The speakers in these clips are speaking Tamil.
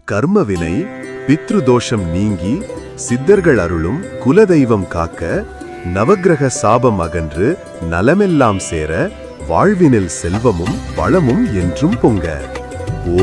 கர்மவினை பித்ருதோஷம் நீங்கி சித்தர்கள் அருளும் குலதெய்வம் காக்க நவக்கிரக சாபம் அகன்று நலமெல்லாம் சேர வாழ்வினில் செல்வமும் வளமும் என்றும் பொங்க.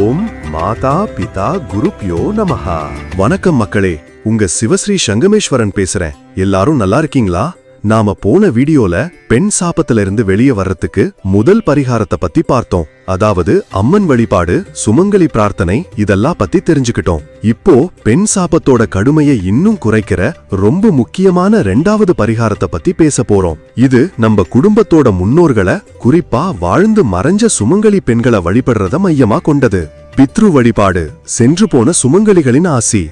ஓம் மாதா பிதா குருப்யோ நமஹா. வணக்கம் மக்களே, உங்க சிவஸ்ரீ சங்கமேஸ்வரன் பேசுறேன். எல்லாரும் நல்லா இருக்கீங்களா? நாம போன வீடியோல பெண் சாபத்துல இருந்து வெளியே வர்றதுக்கு முதல் பரிகாரத்தை பத்தி பார்த்தோம். அதாவது அம்மன் வழிபாடு, சுமங்கலி பிரார்த்தனை, இதெல்லாம் பத்தி தெரிஞ்சுக்கிட்டோம். இப்போ பெண் சாபத்தோட கடுமையை இன்னும் குறைக்கிற ரொம்ப முக்கியமான ரெண்டாவது பரிகாரத்தை பத்தி பேச போறோம். இது நம்ம குடும்பத்தோட முன்னோர்களை, குறிப்பா வாழ்ந்து மறைஞ்ச சுமங்கலி பெண்களை வழிபடுறத மையமா கொண்டது. பித்ரு வழிபாடு, சென்று போன சுமங்கலிகளின் ஆசி.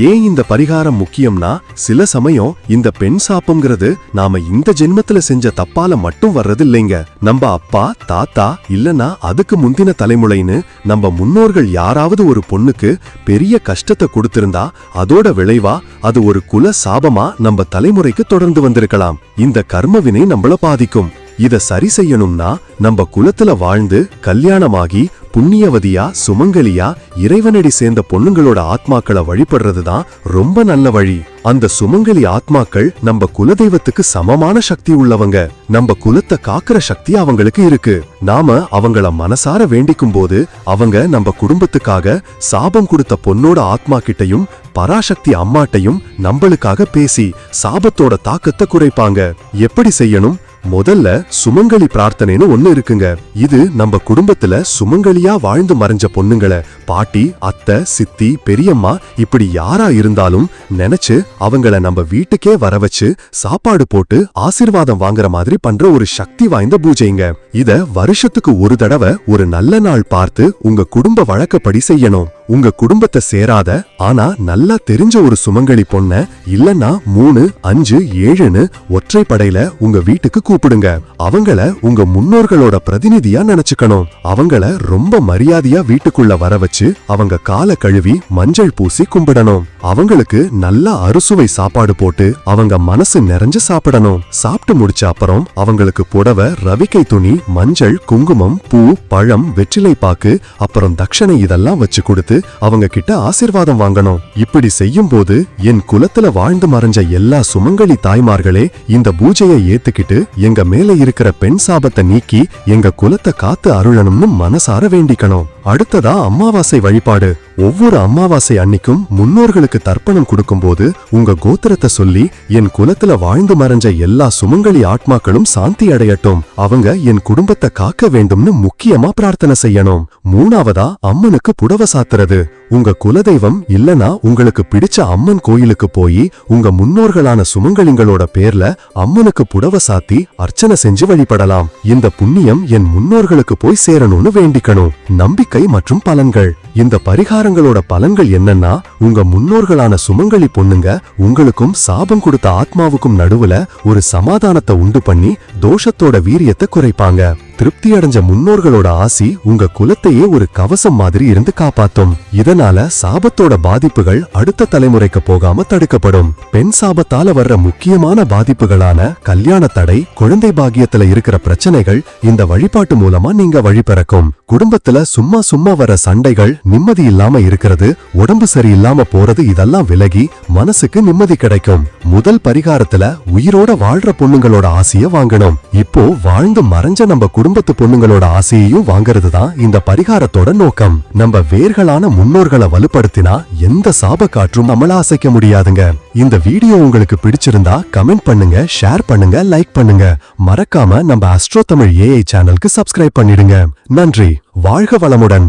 ஏன் இந்த பரிகாரம் முக்கியம்னா, சில சமயம் இந்த பெண் சாப்பம்ங்கிறது நாம இந்த ஜென்மத்துல செஞ்ச தப்பால மட்டும் வர்றது இல்லைங்க. நம்ம அப்பா, தாத்தா, இல்லனா அதுக்கு முந்தின தலைமுறைன்னு நம்ம முன்னோர்கள் யாராவது ஒரு பொண்ணுக்கு பெரிய கஷ்டத்தை கொடுத்திருந்தா அதோட விளைவா அது ஒரு குல சாபமா நம்ம தலைமுறைக்கு தொடர்ந்து வந்திருக்கலாம். இந்த கர்மவினை நம்மள பாதிக்கும். இத சரி செய்யணும்னா நம்ம குலத்துல வாழ்ந்து கல்யாணமாகி புண்ணியவதியா சுமங்கலியா இறைவனடி சேர்ந்த பொண்ணுங்களோட ஆத்மாக்களை வழிபடுறதுதான் ரொம்ப நல்ல வழி. அந்த சுமங்கலி ஆத்மாக்கள் நம்ம குலதெய்வத்துக்கு சமமான சக்தி உள்ளவங்க. நம்ம குலத்தை காக்கிற சக்தி அவங்களுக்கு இருக்கு. நாம அவங்கள மனசார வேண்டிக்கும் போது அவங்க நம்ம குடும்பத்துக்காக சாபம் கொடுத்த பொண்ணோட ஆத்மா கிட்டையும் பராசக்தி அம்மாட்டையும் நம்மளுக்காக பேசி சாபத்தோட தாக்கத்தை குறைப்பாங்க. எப்படி செய்யணும்? முதல்ல சுமங்கலி பிரார்த்தனைன்னு ஒண்ணு இருக்குங்க. இது நம்ம குடும்பத்துல சுமங்கலியா வாழ்ந்து மறைஞ்ச பொண்ணுங்களை, பாட்டி, அத்தை, சித்தி, பெரியம்மா இப்படி யாரா இருந்தாலும் நினைச்சு அவங்கள நம்ம வீட்டுக்கே வர வச்சு சாப்பாடு போட்டு ஆசீர்வாதம் வாங்குற மாதிரி பண்ற ஒரு சக்தி வாய்ந்த பூஜைங்க. இத வருஷத்துக்கு ஒரு தடவை ஒரு நல்ல நாள் பார்த்து உங்க குடும்ப வழக்கப்படி செய்யணும். உங்க குடும்பத்தை சேராத ஆனா நல்லா தெரிஞ்ச ஒரு சுமங்கலி பொண்ண, இல்லன்னா 3, 5, 7ன்னு ஒற்றைப்படையில உங்க வீட்டுக்கு கூப்பிடுங்க. அவங்கள உங்க முன்னோர்களோட பிரதிநிதியா நினைச்சுக்கணும். அவங்கள ரொம்ப மரியாதையா வீட்டுக்குள்ள வர வச்சு அவங்க காலை கழுவி மஞ்சள் பூசி கும்பிடணும். அவங்களுக்கு நல்லா அறுசுவை சாப்பாடு போட்டு அவங்க மனசு நிறைஞ்சு சாப்பிடணும். சாப்பிட்டு முடிச்ச அப்புறம் அவங்களுக்கு புடவை, ரவிக்கை துணி, மஞ்சள், குங்குமம், பூ, பழம், வெற்றிலை பாக்கு, அப்புறம் தட்சணை இதெல்லாம் வச்சு கொடுத்து அவங்க கிட்ட ஆசீர்வாதம் வாங்கணும். இப்படி செய்யும் போது என் குலத்துல வாழ்ந்து மறைஞ்ச எல்லா சுமங்கலி தாய்மார்களே இந்த பூஜையை ஏத்துக்கிட்டு எங்க மேல இருக்கிற பெண் சாபத்தை நீக்கி எங்க குலத்தை காத்து அருளணும்னு மனசார வேண்டிக்கணும். அடுத்ததா அமாவாசை வழிபாடு. ஒவ்வொரு அமாவாசை அன்னைக்கும் முன்னோர்களுக்கு தர்ப்பணம் கொடுக்கும் போது உங்க கோத்திரத்தை சொல்லி என் குலத்துல வாழ்ந்து மறைஞ்ச எல்லா சுமங்கலி ஆத்மாக்களும் சாந்தி அடையட்டும், அவங்க என் குடும்பத்தை காக்க வேண்டும்னு முக்கியமா பிரார்த்தனை செய்யணும். மூணாவதா அம்மனுக்கு புடவை சாத்துறது. உங்க குலதெய்வம் இல்லனா உங்களுக்கு பிடிச்ச அம்மன் கோயிலுக்கு போய் உங்க முன்னோர்களான சுமங்கலிங்களோட பேர்ல அம்மனுக்கு புடவை சாத்தி அர்ச்சனை செஞ்சு வழிபடலாம். இந்த புண்ணியம் என் முன்னோர்களுக்கு போய் சேரணும்னு வேண்டிக்கணும். நம்பிக்கை மற்றும் பலன்கள். இந்த பரிகாரங்களோட பலன்கள் என்னன்னா, உங்க முன்னோர்களான சுமங்கலி பொண்ணுங்க உங்களுக்கும் சாபம் கொடுத்த ஆத்மாவுக்கும் நடுவுல ஒரு சமாதானத்தை உண்டு பண்ணி தோஷத்தோட வீரியத்தை குறைப்பாங்க. திருப்தி அடைஞ்ச முன்னோர்களோட ஆசி உங்க குலத்தையே ஒரு கவசம் மாதிரி இருந்து காப்பாத்தும். இதனால சாபத்தோட பாதிப்புகள் அடுத்த தலைமுறைக்கு போகாம தடுக்கப்படும். பெண் சாபத்தால வர்ற முக்கியமான பாதிப்புகளான கல்யாண தடை, குழந்தை பாக்கியத்துல இருக்கிற பிரச்சனைகள் இந்த வழிபாட்டு மூலமா நீங்க வழிபெறக்கும். குடும்பத்துல சும்மா சும்மா வர சண்டைகள், நிம்மதி இல்லாம இருக்கிறது, உடம்பு சரியில்லாம போறது இதெல்லாம் விலகி மனசுக்கு நிம்மதி கிடைக்கும். முதல் பரிகாரத்துல உயிரோட வாழ்ற பொண்ணுங்களோட ஆசைய வாங்கணும். இப்போ வாழ்ந்து மறைஞ்ச நம்ம குடும்பத்து பொண்ணுங்களோட ஆசையையும் வாங்கறது தான் இந்த பரிகாரத்தோட நோக்கம். நம்ம வேர்களான முன்னோர்களை வலுப்படுத்தினா எந்த சாப காற்றும் நம்மள அசைக்க முடியாதுங்க. இந்த வீடியோ உங்களுக்கு பிடிச்சிருந்தா கமெண்ட் பண்ணுங்க, ஷேர் பண்ணுங்க, லைக் பண்ணுங்க. மறக்காம நம்ம அஸ்ட்ரோ தமிழ் AI சேனலுக்கு சப்ஸ்கிரைப் பண்ணிடுங்க. நன்றி. வாழ்க வளமுடன்.